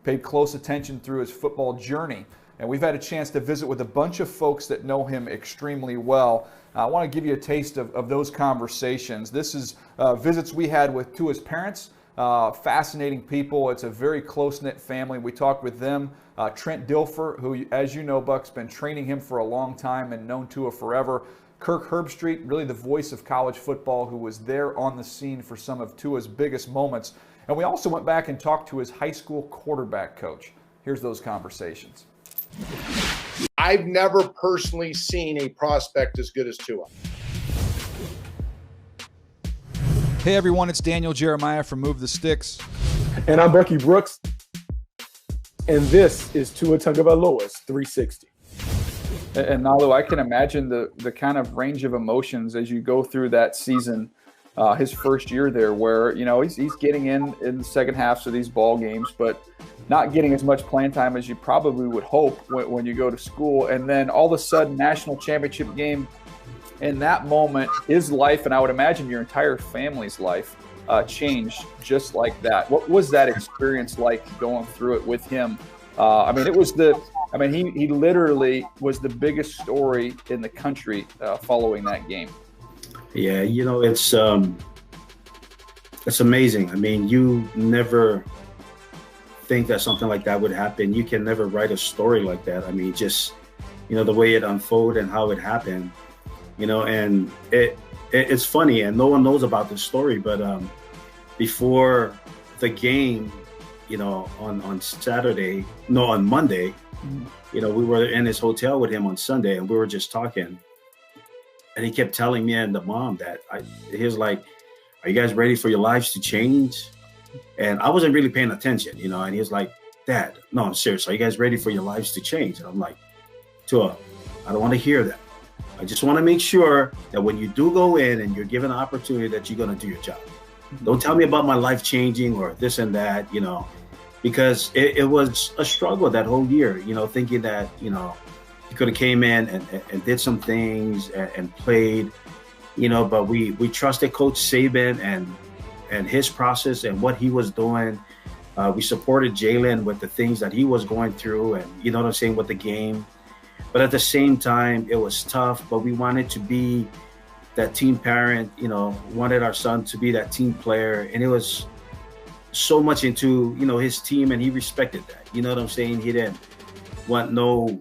paid close attention through his football journey. And we've had a chance to visit with a bunch of folks that know him extremely well. I want to give you a taste of those conversations. This is visits we had with Tua's parents. Fascinating people. It's a very close-knit family. We talked with them. Trent Dilfer, who, as you know, Buck's been training him for a long time and known Tua forever. Kirk Herbstreit, really the voice of college football, who was there on the scene for some of Tua's biggest moments. And we also went back and talked to his high school quarterback coach. Here's those conversations. I've never personally seen a prospect as good as Tua. Hey everyone, it's Daniel Jeremiah from Move the Sticks. And I'm Bucky Brooks. And this is Tua Tagovailoa's 360. And Nalu, I can imagine the kind of range of emotions as you go through that season, his first year there, where, you know, he's getting in the second halves of these ball games, but not getting as much playing time as you probably would hope when you go to school. And then all of a sudden, national championship game. In that moment, his life, and I would imagine your entire family's life, changed just like that. What was that experience like going through it with him? He literally was the biggest story in the country following that game. Yeah, you know, it's amazing. I mean, you never think that something like that would happen. You can never write a story like that. I mean, just, you know, the way it unfolded and how it happened, you know, and it's funny, and no one knows about this story, but before the game, you know, on Monday, you know, we were in his hotel with him on Sunday, and we were just talking, and he kept telling me and the mom that he was like, "Are you guys ready for your lives to change?" And I wasn't really paying attention, you know, and he was like, "Dad, no, I'm serious. Are you guys ready for your lives to change?" And I'm like, "Tua, I don't want to hear that. I just want to make sure that when you do go in and you're given an opportunity that you're going to do your job. Don't tell me about my life changing or this and that, you know, because it was a struggle that whole year, you know, thinking that, you know, he could have came in and did some things and played, you know, but we trusted Coach Saban and his process and what he was doing. We supported Jalen with the things that he was going through and, you know what I'm saying, with the game. But at the same time, it was tough, but we wanted to be that team parent, you know, wanted our son to be that team player. And it was so much into, you know, his team, and he respected that. You know what I'm saying? He didn't want no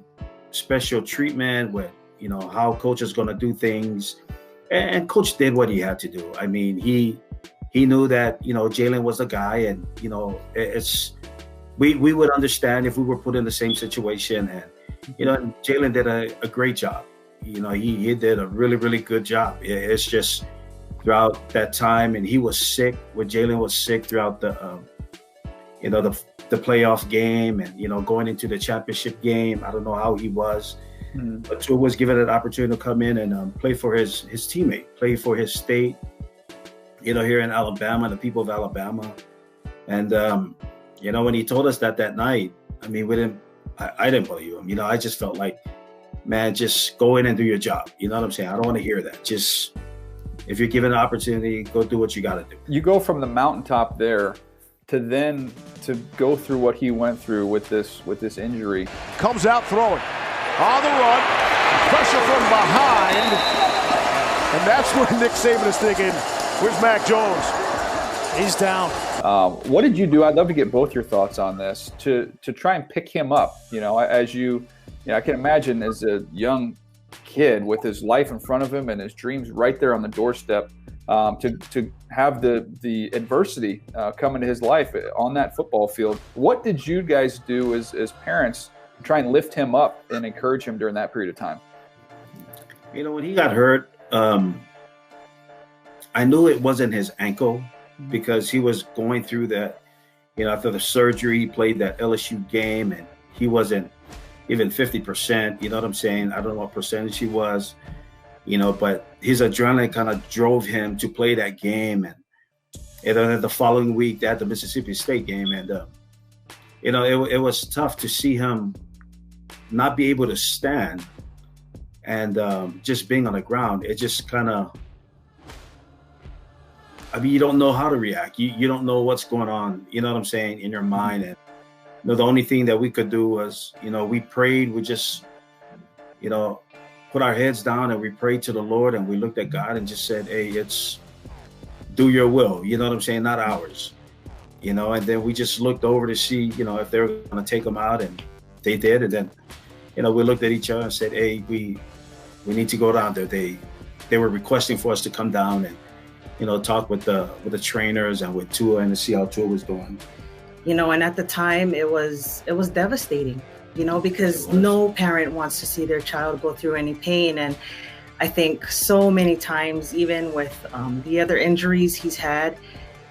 special treatment with, you know, how coach is going to do things. And coach did what he had to do. I mean, he knew that, you know, Jalen was the guy, and, you know, we would understand if we were put in the same situation. And, you know, Jalen did a great job. You know, he did a really, really good job. It's just throughout that time, and he was sick. When Jalen was sick throughout the playoff game, and, you know, going into the championship game, I don't know how he was. But Tua was given an opportunity to come in and play for his teammate, play for his state, you know, here in Alabama, the people of Alabama. And, you know, when he told us that night, I mean, I didn't believe him. You know, I just felt like, man, just go in and do your job. You know what I'm saying? I don't want to hear that. Just, if you're given an opportunity, go do what you got to do. You go from the mountaintop there to then to go through what he went through with this injury. Comes out throwing on the run, pressure from behind, and that's where Nick Saban is thinking, where's Mac Jones? He's down. What did you do? I'd love to get both your thoughts on this to try and pick him up. You know, as you know, I can imagine as a young kid with his life in front of him and his dreams right there on the doorstep, to have the adversity come into his life on that football field. What did you guys do as parents to try and lift him up and encourage him during that period of time? You know, when he got hurt, I knew it wasn't his ankle, because he was going through that, you know, after the surgery, he played that LSU game and he wasn't even 50%, you know what I'm saying? I don't know what percentage he was, you know, but his adrenaline kind of drove him to play that game. And then the following week, they had the Mississippi State game. And, you know, it was tough to see him not be able to stand and just being on the ground. It just kind of, I mean, you don't know how to react. You don't know what's going on, you know what I'm saying, in your mind. And know, the only thing that we could do was, you know, we prayed. We just, you know, put our heads down and we prayed to the Lord, and we looked at God and just said, hey, it's do your will. You know what I'm saying? Not ours. You know, and then we just looked over to see, you know, if they were going to take them out, and they did. And then, you know, we looked at each other and said, hey, we need to go down there. They were requesting for us to come down and, you know, talk with the trainers and with Tua and to see how Tua was doing. You know, and at the time it was devastating, you know, because no parent wants to see their child go through any pain. And I think so many times, even with the other injuries he's had,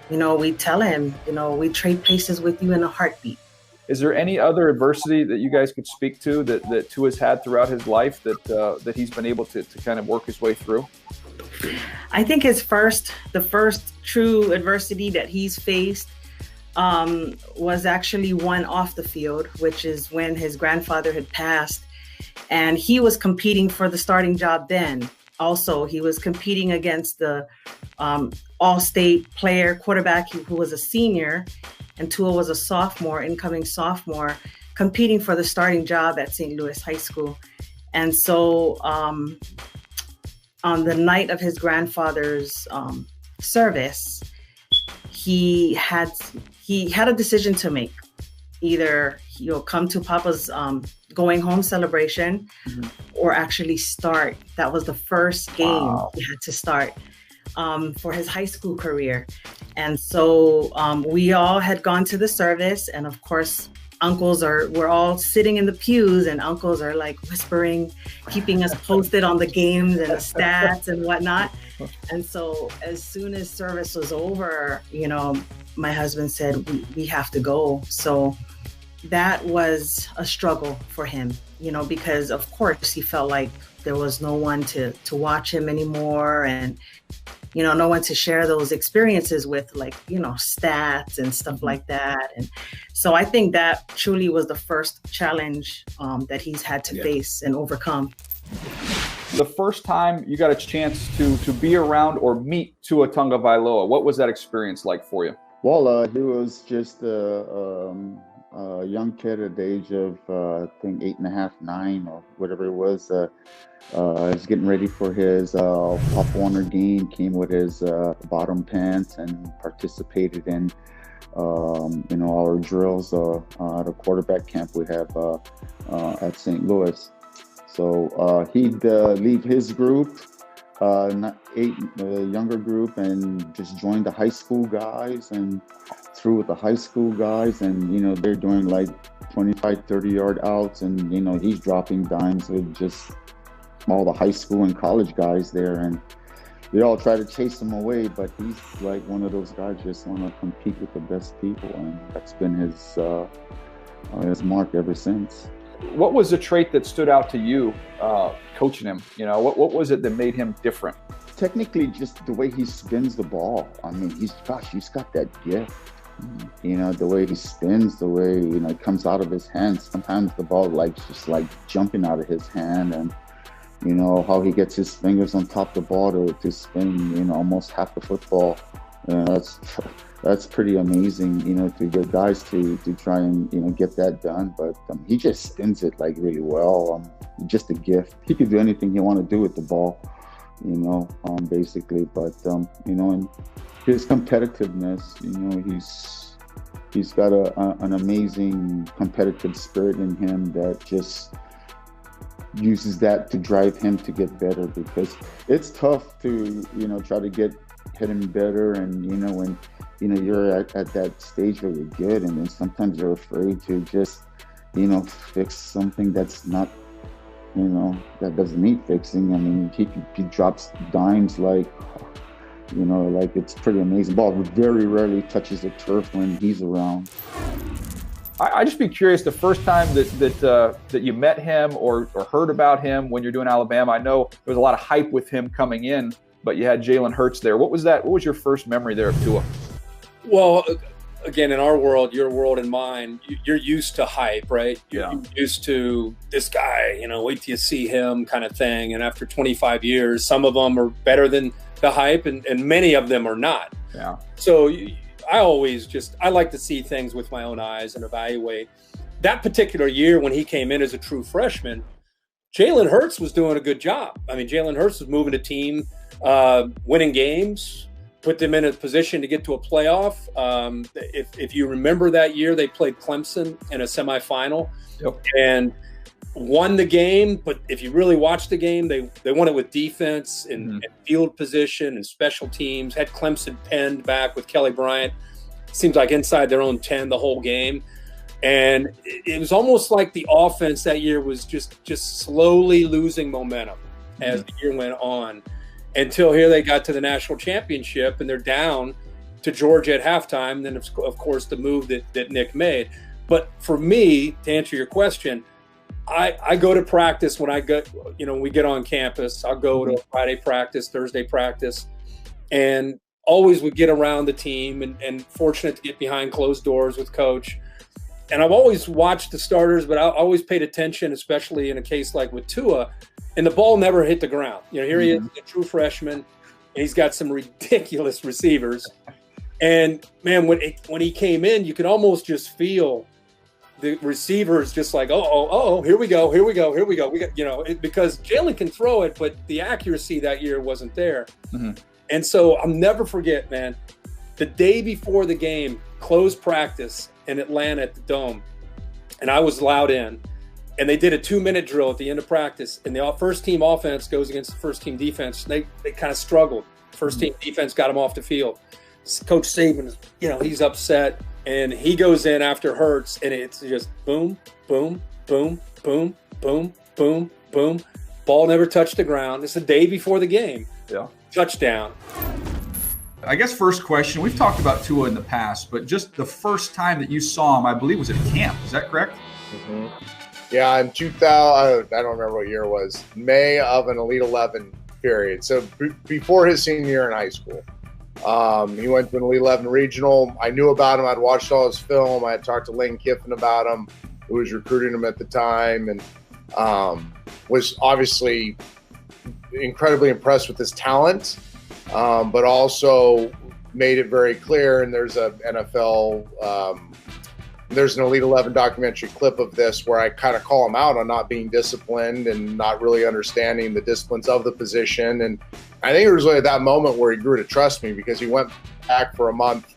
you know, we tell him, you know, we trade places with you in a heartbeat. Is there any other adversity that you guys could speak to that Tua's had throughout his life that he's been able to kind of work his way through? I think the first true adversity that he's faced was actually one off the field, which is when his grandfather had passed, and he was competing for the starting job then. Also, he was competing against the all-state player quarterback who was a senior, and Tua was a sophomore, incoming sophomore, competing for the starting job at St. Louis High School. And so on the night of his grandfather's service, he had a decision to make. Either he'll come to Papa's going home celebration, or actually start. That was the first game he had to start for his high school career. And so we all had gone to the service, and of course, we're all sitting in the pews, and uncles are like whispering, keeping us posted on the games and the stats and whatnot. And so as soon as service was over, you know, my husband said, we have to go. So that was a struggle for him, you know, because of course he felt like there was no one to watch him anymore, and, you know, no one to share those experiences with, like, you know, stats and stuff like that. And so I think that truly was the first challenge that he's had to face and overcome. The first time you got a chance to be around or meet Tua Tagovailoa, what was that experience like for you? Well, he was just a young kid at the age of, I think, 8.5, 9, or whatever it was. He was getting ready for his Pop Warner game, came with his bottom pants and participated in, you know, our drills at a quarterback camp we have at St. Louis. So he'd leave his group, younger group, and just join the high school guys and through with the high school guys. And, you know, they're doing like 25, 30-yard outs, and, you know, he's dropping dimes with just all the high school and college guys there. And they all try to chase him away, but he's like one of those guys just want to compete with the best people. And that's been his mark ever since. What was the trait that stood out to you coaching him? You know, what was it that made him different? Technically, just the way he spins the ball. I mean, he's got that gift. You know, the way he spins, the way, you know, it comes out of his hands. Sometimes the ball just jumping out of his hand, and, you know, how he gets his fingers on top of the ball to spin, you know, almost half the football. That's pretty amazing, you know, to get guys to try and, you know, get that done. But he just spins it like really well. Just a gift. He could do anything he want to do with the ball, you know, basically. But you know, and his competitiveness, you know, he's got an amazing competitive spirit in him that just uses that to drive him to get better, because it's tough to, you know, try to get him better. And, you know, when, you know, you're at that stage where you're good, and then sometimes you're afraid to just, you know, fix something that's not, you know, that doesn't need fixing. I mean, he drops dimes like, you know, like it's pretty amazing. Ball very rarely touches the turf when he's around. I'd just be curious, the first time that you met him or heard about him when you're doing Alabama. I know there was a lot of hype with him coming in, but you had Jalen Hurts there. What was that? What was your first memory there of Tua? Well, again, in our world, your world and mine, you're used to hype, right? You're used to this guy, you know, wait till you see him kind of thing. And after 25 years, some of them are better than the hype, and many of them are not. Yeah. So I like to see things with my own eyes and evaluate. That particular year when he came in as a true freshman, Jalen Hurts was doing a good job. I mean, Jalen Hurts was moving the team, winning games, put them in a position to get to a playoff. If you remember that year, they played Clemson in a semifinal and won the game. But if you really watch the game, they won it with defense and field position and special teams, had Clemson penned back with Kelly Bryant. Seems like inside their own 10 the whole game. And it was almost like the offense that year was just slowly losing momentum as the year went on, until here they got to the national championship and they're down to Georgia at halftime. Then, of course, the move that Nick made. But for me, to answer your question, I go to practice when I go, we get on campus. I'll go to a Friday practice, Thursday practice, and always would get around the team and fortunate to get behind closed doors with Coach. And I've always watched the starters, but I always paid attention, especially in a case like with Tua, and the ball never hit the ground. Here he is, a true freshman, and he's got some ridiculous receivers. And, man, when he came in, you could almost just feel the receivers just like, here we go. We got, because Jalen can throw it, but the accuracy that year wasn't there. And so I'll never forget, man, the day before the game, closed practice in Atlanta at the Dome, and I was allowed in, and they did a 2-minute drill at the end of practice, and the first team offense goes against the first team defense. They kind of struggled. First team defense got them off the field. Coach Saban, he's upset, and he goes in after Hurts, and it's just boom, boom, boom, boom, boom, boom, boom. Ball never touched the ground. It's the day before the game. Touchdown. I guess first question, we've talked about Tua in the past, but just the first time that you saw him, I believe, was at camp. Is that correct? Yeah, in 2000, I don't remember what year it was, May of an Elite 11 period. So before his senior year in high school. He went to an Elite 11 regional. I knew about him. I'd watched all his film. I had talked to Lane Kiffin about him, who was recruiting him at the time, and was obviously incredibly impressed with his talent. But also made it very clear, and there's a NFL, there's an Elite 11 documentary clip of this where I kind of call him out on not being disciplined and not really understanding the disciplines of the position. And I think it was really at that moment where he grew to trust me, because he went back for a month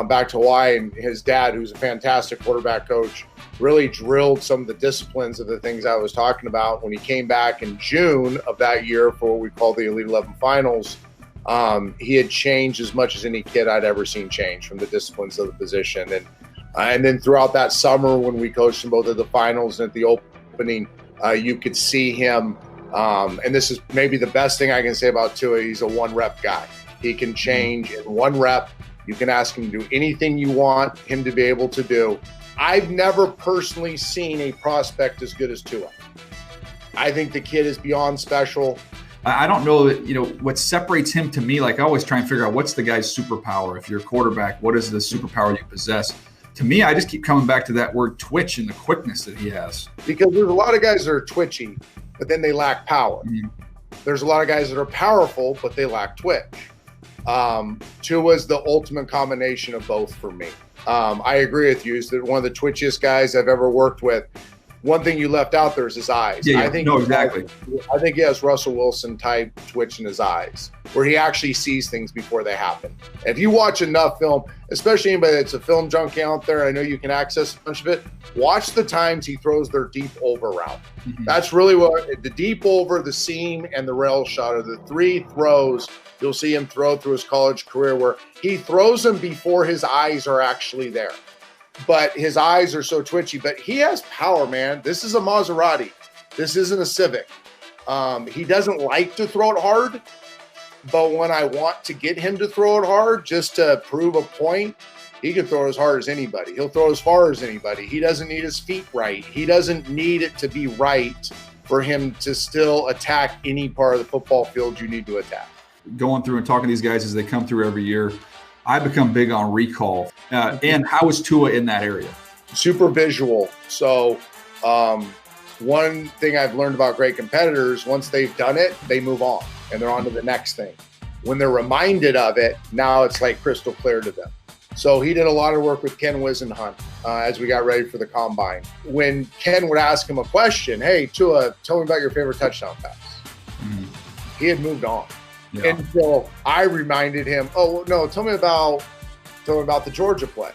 back to Hawaii, and his dad, who's a fantastic quarterback coach, really drilled some of the disciplines of the things I was talking about. When he came back in June of that year for what we call the Elite 11 finals, he had changed as much as any kid I'd ever seen change from the disciplines of the position. And then throughout that summer, when we coached him both at the finals and at the opening, you could see him. And this is maybe the best thing I can say about Tua. He's a one-rep guy. He can change in one rep. You can ask him to do anything you want him to be able to do. I've never personally seen a prospect as good as Tua. I think the kid is beyond special. I don't know that, what separates him to me, like I always try and figure out what's the guy's superpower. If you're a quarterback, what is the superpower you possess? To me, I just keep coming back to that word twitch and the quickness that he has. Because there's a lot of guys that are twitchy, but then they lack power. There's a lot of guys that are powerful, but they lack twitch. Tua is the ultimate combination of both for me. I agree with you. He's one of the twitchiest guys I've ever worked with. One thing you left out there is his eyes. I think exactly. I think he has Russell Wilson type twitch in his eyes, where he actually sees things before they happen. If you watch enough film, especially anybody that's a film junkie out there, I know you can access a bunch of it. Watch the times he throws their deep over route. That's really what the deep over, the seam, and the rail shot are the three throws you'll see him throw through his college career, where he throws them before his eyes are actually there. But his eyes are so twitchy. But he has power, man. This is a Maserati. This isn't a Civic. He doesn't like to throw it hard. But when I want to get him to throw it hard just to prove a point, he can throw as hard as anybody. He'll throw as far as anybody. He doesn't need his feet right. He doesn't need it to be right for him to still attack any part of the football field you need to attack. Going through and talking to these guys as they come through every year, I become big on recall. And how is Tua in that area? Super visual. So one thing I've learned about great competitors, once they've done it, they move on and they're on to the next thing. When they're reminded of it, now it's like crystal clear to them. So he did a lot of work with Ken Wisenhunt as we got ready for the combine. When Ken would ask him a question, hey, Tua, tell me about your favorite touchdown pass. He had moved on. Yeah. And so I reminded him, oh, no, tell me about the Georgia play.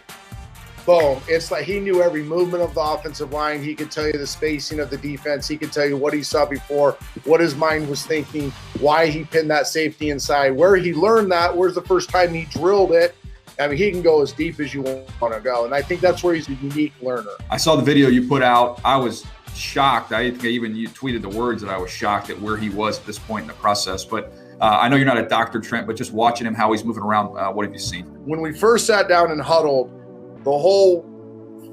Boom. It's like he knew every movement of the offensive line. He could tell you the spacing of the defense. He could tell you what he saw before, what his mind was thinking, why he pinned that safety inside, where he learned that, where's the first time he drilled it. I mean, he can go as deep as you want to go. And I think that's where he's a unique learner. I saw the video you put out. I was shocked. I think you tweeted the words that I was shocked at where he was at this point in the process. But I know you're not a doctor, Trent, but just watching him, how he's moving around, what have you seen? When we first sat down and huddled, the whole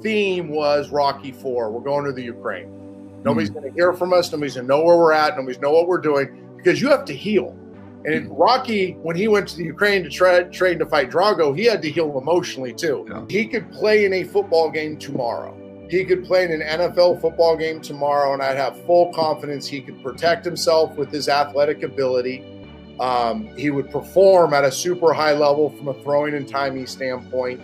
theme was Rocky IV. We're going to the Ukraine. Nobody's going to hear from us. Nobody's going to know where we're at. Nobody's know what we're doing because you have to heal. And Rocky, when he went to the Ukraine to train to fight Drago, he had to heal emotionally too. Yeah. He could play in a football game tomorrow. He could play in an NFL football game tomorrow, and I'd have full confidence he could protect himself with his athletic ability. He would perform at a super high level from a throwing and timing standpoint.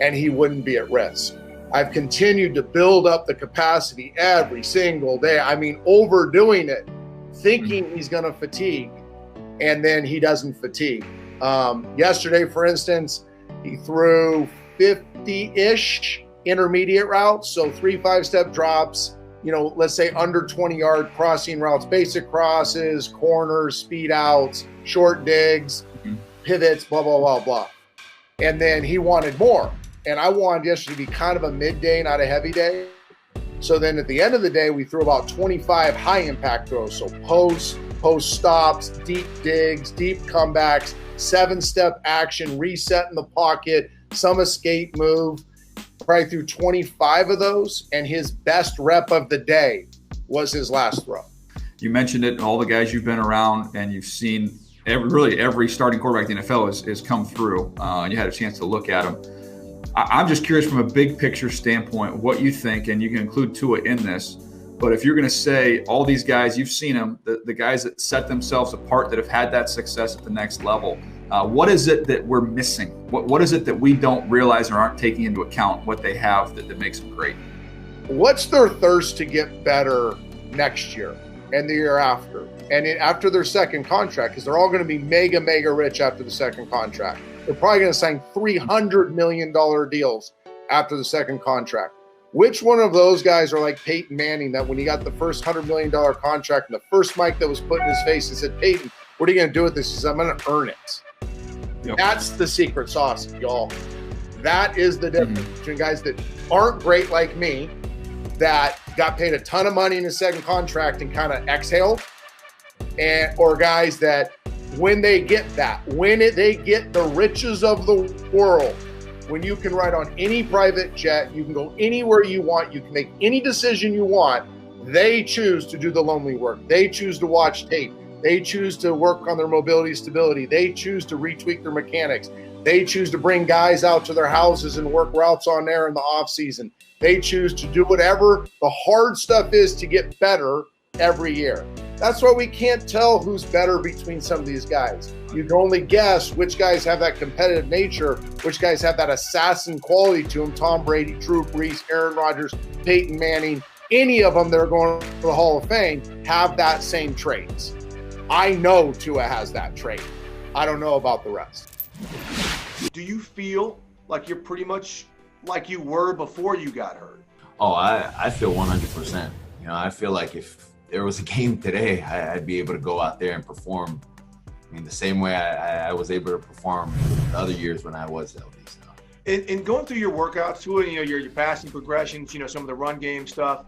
And he wouldn't be at risk. I've continued to build up the capacity every single day. I mean, overdoing it, thinking he's going to fatigue, and then he doesn't fatigue. Yesterday, for instance, he threw 50-ish intermediate routes, so 3 5-step drops, let's say under 20-yard crossing routes, basic crosses, corners, speed outs, short digs, pivots, blah, blah, blah, blah. And then he wanted more. And I wanted yesterday to be kind of a midday, not a heavy day. So then at the end of the day, we threw about 25 high-impact throws. So post stops, deep digs, deep comebacks, 7-step action, reset in the pocket, some escape move. Probably threw 25 of those, and his best rep of the day was his last throw. You mentioned it, all the guys you've been around, and you've seen every starting quarterback in the NFL has come through, and you had a chance to look at them. I'm just curious from a big picture standpoint, what you think, and you can include Tua in this, but if you're going to say all these guys, you've seen them, the guys that set themselves apart, that have had that success at the next level, what is it that we're missing? What is it that we don't realize or aren't taking into account what they have that makes them great? What's their thirst to get better next year and the year after? And after their second contract, because they're all going to be mega, mega rich after the second contract. They're probably going to sign $300 million deals after the second contract. Which one of those guys are like Peyton Manning, that when he got the first $100 million contract and the first mic that was put in his face, he said, Peyton, what are you going to do with this? He said, I'm going to earn it. Yep. That's the secret sauce, y'all. That is the difference between guys that aren't great like me, that got paid a ton of money in his second contract and kind of exhaled, or guys that when they get that, they get the riches of the world, when you can ride on any private jet, you can go anywhere you want, you can make any decision you want, they choose to do the lonely work. They choose to watch tape. They choose to work on their mobility stability. They choose to retweak their mechanics. They choose to bring guys out to their houses and work routes on there in the off season. They choose to do whatever the hard stuff is to get better every year. That's why we can't tell who's better between some of these guys. You can only guess which guys have that competitive nature, which guys have that assassin quality to them. Tom Brady, Drew Brees, Aaron Rodgers, Peyton Manning, any of them that are going to the Hall of Fame have that same traits. I know Tua has that trait. I don't know about the rest. Do you feel like you're pretty much like you were before you got hurt? Oh, I feel 100%. I feel like if there was a game today, I'd be able to go out there and perform. I mean, the same way I was able to perform the other years when I was healthy. So. In going through your workouts, Tua, your passing progressions, some of the run game stuff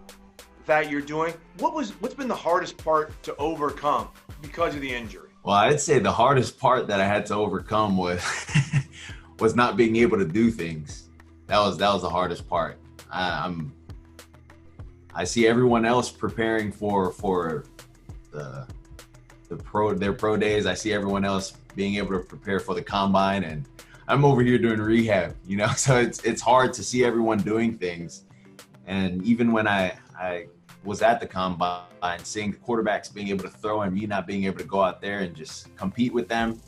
that you're doing, what's been the hardest part to overcome because of the injury? Well, I'd say the hardest part that I had to overcome was was not being able to do things. That was the hardest part. I see everyone else preparing for their pro days. I see everyone else being able to prepare for the combine, and I'm over here doing rehab, so it's hard to see everyone doing things. And even when I was at the combine, seeing the quarterbacks being able to throw and me not being able to go out there and just compete with them,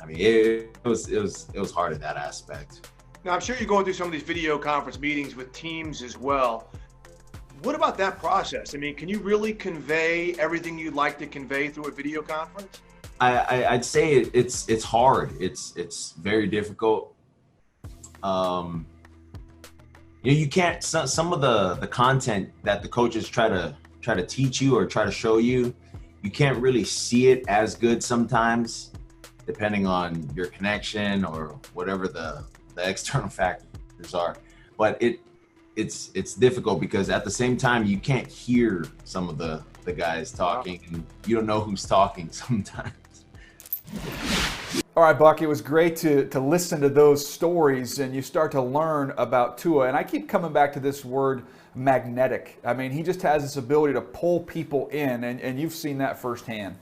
I mean, it was hard in that aspect. Now, I'm sure you're going through some of these video conference meetings with teams as well. What about that process? I mean, can you really convey everything you'd like to convey through a video conference? I'd say it's hard. It's very difficult. You can't, some of the content that the coaches try to teach you or try to show you, you can't really see it as good sometimes, depending on your connection or whatever the external factors are. But it's difficult because at the same time you can't hear some of the guys talking, and you don't know who's talking sometimes. All right, Buck, it was great to listen to those stories, and you start to learn about Tua. And I keep coming back to this word, magnetic. I mean, he just has this ability to pull people in, and you've seen that firsthand.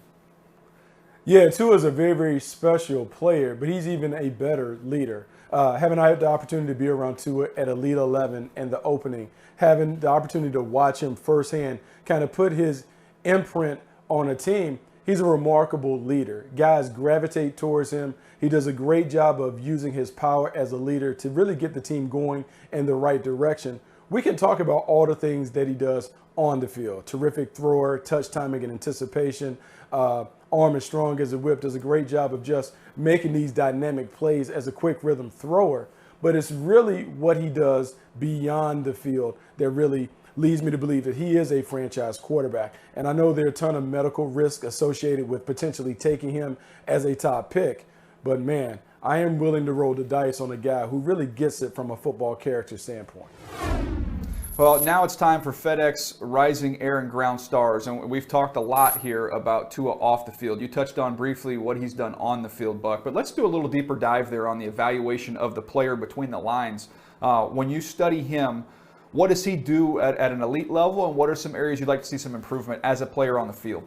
Yeah, Tua is a very, very special player, but he's even a better leader. Having had the opportunity to be around Tua at Elite 11 and the opening, having the opportunity to watch him firsthand kind of put his imprint on a team, he's a remarkable leader. Guys gravitate towards him. He does a great job of using his power as a leader to really get the team going in the right direction. We can talk about all the things that he does on the field. Terrific thrower, touch timing and anticipation, arm as strong as a whip, does a great job of just making these dynamic plays as a quick rhythm thrower. But it's really what he does beyond the field that really leads me to believe that he is a franchise quarterback. And I know there are a ton of medical risk associated with potentially taking him as a top pick. But man, I am willing to roll the dice on a guy who really gets it from a football character standpoint. Well, now it's time for FedEx Rising Air and Ground Stars, and we've talked a lot here about Tua off the field. You touched on briefly what he's done on the field, Buck, but let's do a little deeper dive there on the evaluation of the player between the lines. When you study him, what does he do at an elite level, and what are some areas you'd like to see some improvement as a player on the field?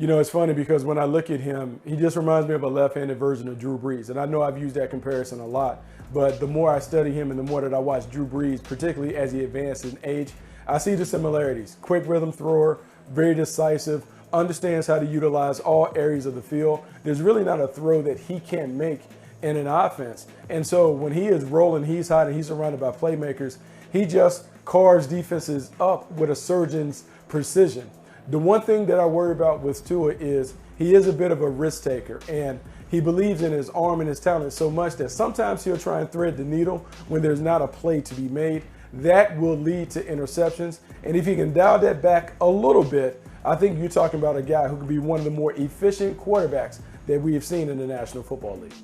You know, it's funny because when I look at him, he just reminds me of a left-handed version of Drew Brees. And I know I've used that comparison a lot, but the more I study him and the more that I watch Drew Brees, particularly as he advances in age, I see the similarities. Quick rhythm thrower, very decisive, understands how to utilize all areas of the field. There's really not a throw that he can't make in an offense. And so when he is rolling, he's hot, and he's surrounded by playmakers, he just carves defenses up with a surgeon's precision. The one thing that I worry about with Tua is he is a bit of a risk taker, and he believes in his arm and his talent so much that sometimes he'll try and thread the needle when there's not a play to be made. That will lead to interceptions, and if he can dial that back a little bit, I think you're talking about a guy who could be one of the more efficient quarterbacks that we have seen in the National Football League.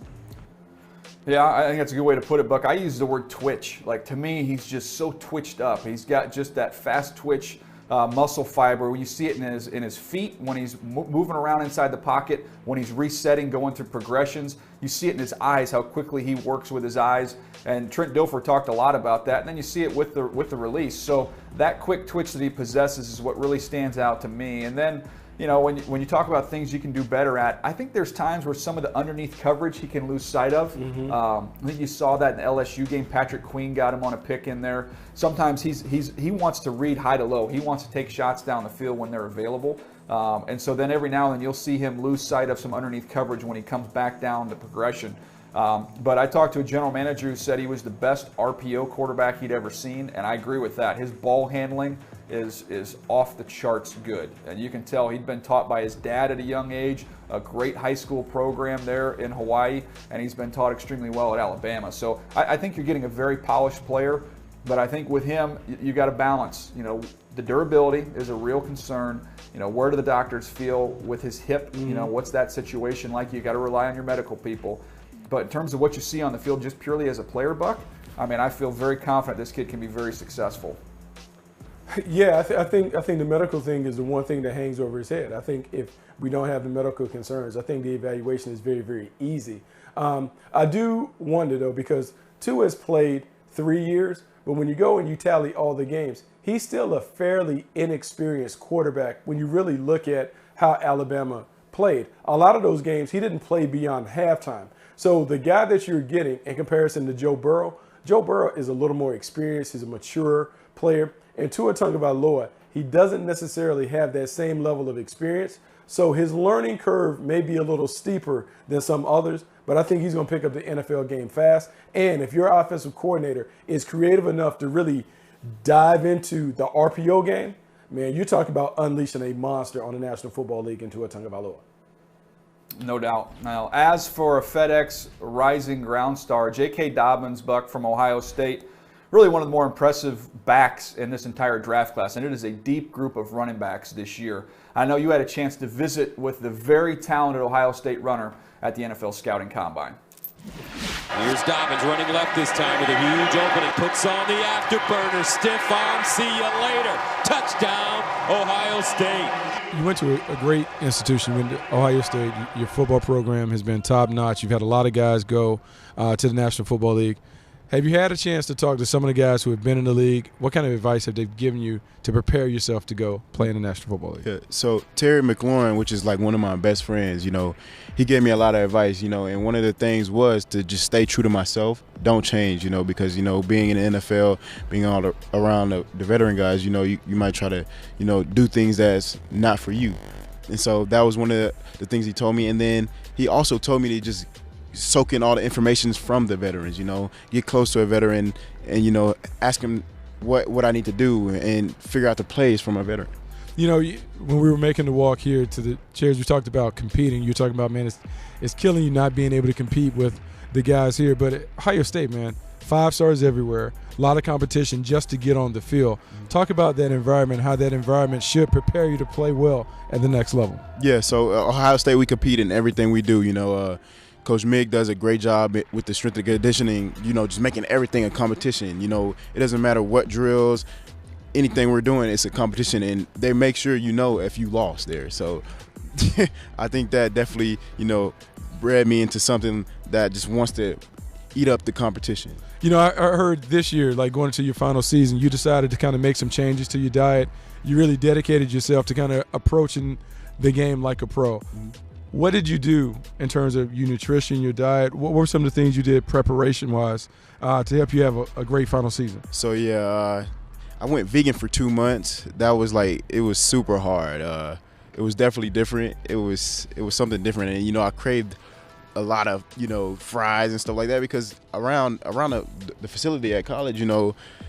Yeah, I think that's a good way to put it, Buck. I use the word twitch. Like, to me, he's just so twitched up. He's got just that fast twitch muscle fiber. When you see it in his feet, when he's moving around inside the pocket, when he's resetting, going through progressions. You see it in his eyes, how quickly he works with his eyes. And Trent Dilfer talked a lot about that. And then you see it with the release. So that quick twitch that he possesses is what really stands out to me. And then, you know, when you talk about things you can do better at, I think there's times where some of the underneath coverage he can lose sight of. I think you saw that in the LSU game. Patrick Queen got him on a pick in there. Sometimes he wants to read high to low. He wants to take shots down the field when they're available. And so then every now and then you'll see him lose sight of some underneath coverage when he comes back down the progression. But I talked to a general manager who said he was the best RPO quarterback he'd ever seen, and I agree with that. His ball handling is off the charts good. And you can tell he'd been taught by his dad at a young age, a great high school program there in Hawaii, and he's been taught extremely well at Alabama. So I think you're getting a very polished player, but I think with him, you got to balance. You know, the durability is a real concern. You know, where do the doctors feel with his hip? You know, what's that situation like? You got to rely on your medical people. But in terms of what you see on the field just purely as a player, Buck, I mean, I feel very confident this kid can be very successful. Yeah, I think the medical thing is the one thing that hangs over his head. I think if we don't have the medical concerns, I think the evaluation is very, very easy. I do wonder, though, because Tua has played 3 years, but when you go and you tally all the games, he's still a fairly inexperienced quarterback when you really look at how Alabama played. A lot of those games, he didn't play beyond halftime. So the guy that you're getting in comparison to Joe Burrow is a little more experienced. He's a mature player. And Tua Tagovailoa, he doesn't necessarily have that same level of experience, So his learning curve may be a little steeper than some others, but I think he's going to pick up the NFL game fast. And if your offensive coordinator is creative enough to really dive into the RPO game, man, you're talking about unleashing a monster on the National Football League in Tua Tagovailoa. No doubt. Now, as for a FedEx rising ground star, J.K. Dobbins, Buck from Ohio State, really one of the more impressive backs in this entire draft class, and it is a deep group of running backs this year. I know you had a chance to visit with the very talented Ohio State runner at the NFL Scouting Combine. Here's Dobbins running left this time with a huge opening. Puts on the afterburner. Stiff arm. See you later. Touchdown, Ohio State. You went to a great institution. You went to Ohio State. Your football program has been top-notch. You've had a lot of guys go to the National Football League. Have you had a chance to talk to some of the guys who have been in the league? What kind of advice have they given you to prepare yourself to go play in the National Football League? Yeah, so Terry McLaurin, which is like one of my best friends, he gave me a lot of advice, and one of the things was to just stay true to myself. Don't change, because, being in the NFL, being all around the veteran guys, you might try to, do things that's not for you. And so that was one of the things he told me. And then he also told me to just soak in all the information from the veterans, get close to a veteran and, ask him what I need to do and figure out the plays from a veteran. When we were making the walk here to the chairs, we talked about competing. You were talking about, man, it's killing you not being able to compete with the guys here. But at Ohio State, man, 5 stars everywhere, a lot of competition just to get on the field. Talk about that environment, how that environment should prepare you to play well at the next level. Yeah, so Ohio State, we compete in everything we do, Coach Mig does a great job with the strength and conditioning, just making everything a competition. It doesn't matter what drills, anything we're doing, it's a competition, and they make sure if you lost there. So I think that definitely, bred me into something that just wants to eat up the competition. I heard this year, like going into your final season, you decided to kind of make some changes to your diet. You really dedicated yourself to kind of approaching the game like a pro. Mm-hmm. What did you do in terms of your nutrition, your diet? What were some of the things you did preparation-wise to help you have a great final season? So, I went vegan for 2 months. That was it was super hard. It was definitely different. It was something different. And, I craved a lot of, fries and stuff like that because around the facility at college,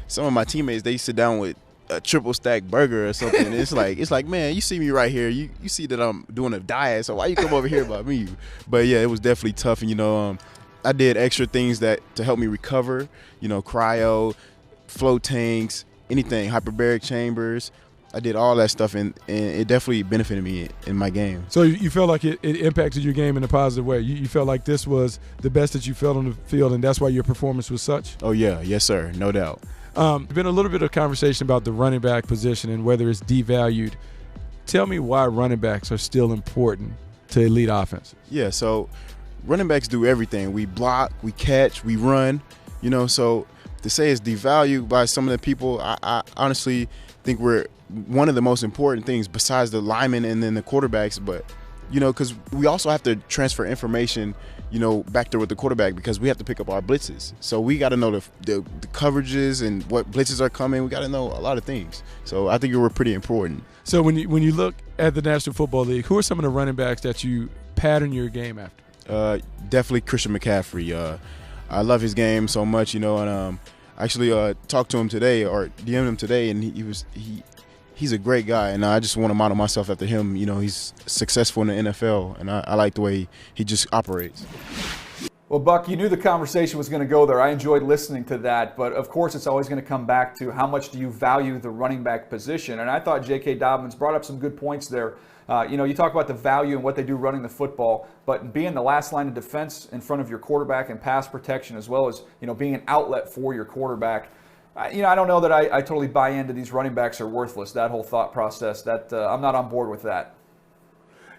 some of my teammates, they sit down with a triple stack burger or something. It's like, man, you see me right here. You see that I'm doing a diet, so why you come over here about me? But yeah, it was definitely tough. And I did extra things to help me recover. Cryo, float tanks, anything, hyperbaric chambers. I did all that stuff, and it definitely benefited me in my game. So you felt like it impacted your game in a positive way. You felt like this was the best that you felt on the field, and that's why your performance was such? Oh yeah, yes sir, no doubt. There's been a little bit of conversation about the running back position and whether it's devalued. Tell me why running backs are still important to elite offenses. Yeah, so running backs do everything. We block, we catch, we run, so to say it's devalued by some of the people, I honestly think we're one of the most important things besides the linemen and then the quarterbacks, but because we also have to transfer information back there with the quarterback because we have to pick up our blitzes. So we got to know the coverages and what blitzes are coming. We got to know a lot of things. So I think we're pretty important. So when you look at the National Football League, who are some of the running backs that you pattern your game after? Definitely Christian McCaffrey. I love his game so much, and actually talked to him today or DM'd him today, and he's a great guy, and I just want to model myself after him. He's successful in the NFL, and I like the way he just operates. Well, Buck, you knew the conversation was going to go there. I enjoyed listening to that, but of course it's always going to come back to how much do you value the running back position, and I thought J.K. Dobbins brought up some good points there. You talk about the value and what they do running the football, but being the last line of defense in front of your quarterback and pass protection, as well as being an outlet for your quarterback. I don't know that I totally buy into these running backs are worthless. That whole thought process, that I'm not on board with that.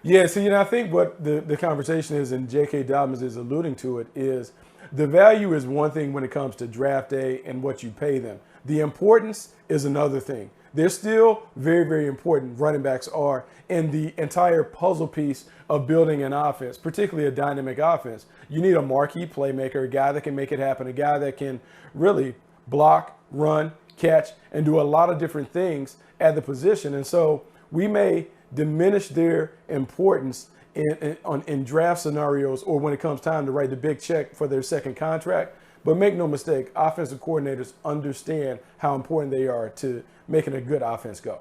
Yeah, so I think what the conversation is, and J.K. Dobbins is alluding to it, is the value is one thing when it comes to draft day and what you pay them. The importance is another thing. They're still very, very important, running backs are, in the entire puzzle piece of building an offense, particularly a dynamic offense. You need a marquee playmaker, a guy that can make it happen, a guy that can really block, run, catch, and do a lot of different things at the position. And so we may diminish their importance in draft scenarios or when it comes time to write the big check for their second contract. But make no mistake, offensive coordinators understand how important they are to making a good offense go.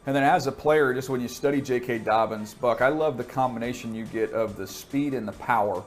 And then as a player, just when you study J.K. Dobbins, Buck, I love the combination you get of the speed and the power.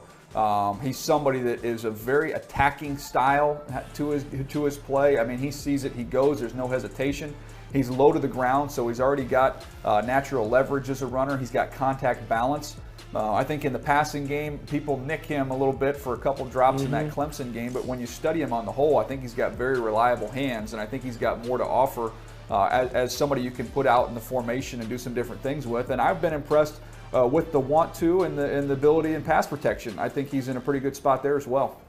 He's somebody that is a very attacking style to his play. I mean, he sees it, he goes, there's no hesitation. He's low to the ground, so he's already got natural leverage as a runner. He's got contact balance. I think in the passing game, people nick him a little bit for a couple drops in that Clemson game, but when you study him on the whole, I think he's got very reliable hands, and I think he's got more to offer as somebody you can put out in the formation and do some different things with. And I've been impressed with the want to and the ability in pass protection. I think he's in a pretty good spot there as well.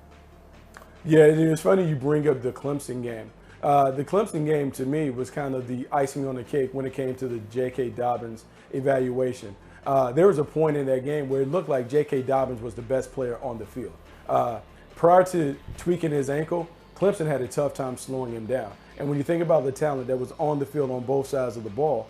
Yeah, it's funny you bring up the Clemson game. The Clemson game, to me, was kind of the icing on the cake when it came to the J.K. Dobbins evaluation. There was a point in that game where it looked like J.K. Dobbins was the best player on the field. Prior to tweaking his ankle, Clemson had a tough time slowing him down. And when you think about the talent that was on the field on both sides of the ball,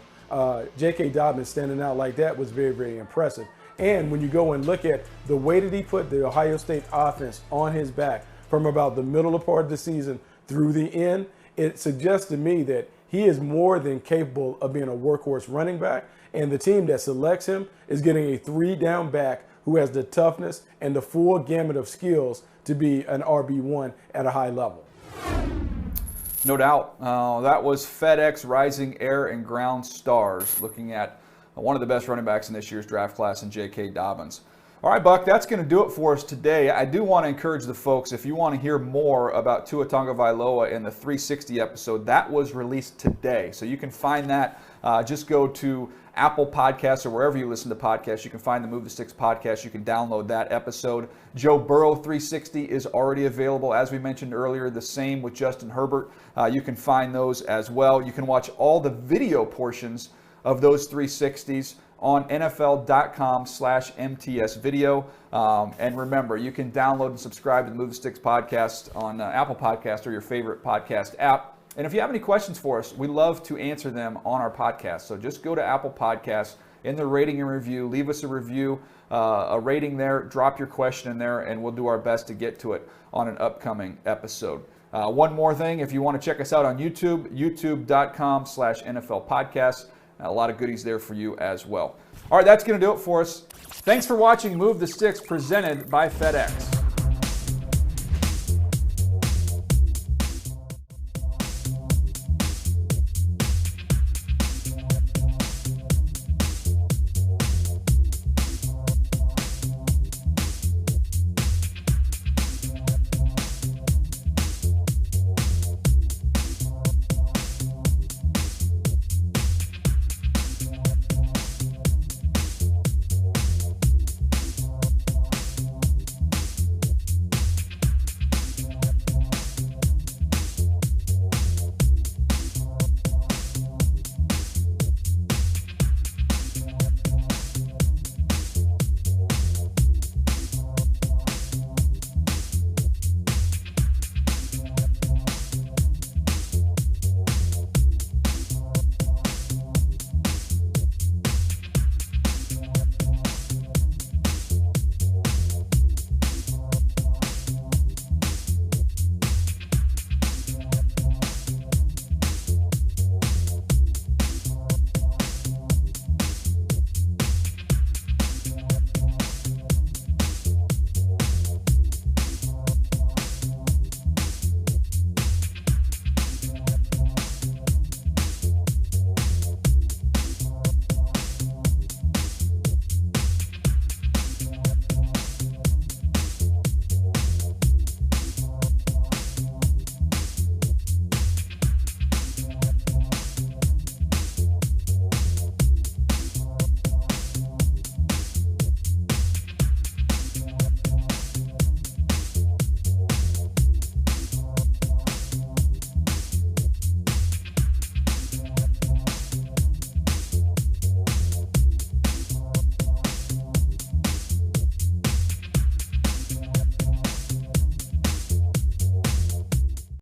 J.K. Dobbins standing out like that was very, very impressive. And when you go and look at the way that he put the Ohio State offense on his back from about the middle part of the season through the end, it suggests to me that he is more than capable of being a workhorse running back. And the team that selects him is getting a 3-down back who has the toughness and the full gamut of skills to be an RB1 at a high level. No doubt. That was FedEx Rising Air and Ground Stars, looking at one of the best running backs in this year's draft class in J.K. Dobbins. All right, Buck, that's going to do it for us today. I do want to encourage the folks, if you want to hear more about Tua Tagovailoa in the 360 episode, that was released today. So you can find that. Just go to Apple Podcasts or wherever you listen to podcasts. You can find the Move the Sticks podcast. You can download that episode. Joe Burrow 360 is already available. As we mentioned earlier, the same with Justin Herbert. You can find those as well. You can watch all the video portions of those 360s on NFL.com/MTS video. And remember, you can download and subscribe to the Move the Sticks podcast on Apple Podcasts or your favorite podcast app. And if you have any questions for us, we love to answer them on our podcast. So just go to Apple Podcasts, in the rating and review, leave us a review, a rating there, drop your question in there, and we'll do our best to get to it on an upcoming episode. One more thing, if you want to check us out on YouTube, youtube.com/NFL podcast. A lot of goodies there for you as well. All right, that's going to do it for us. Thanks for watching Move the Sticks, presented by FedEx.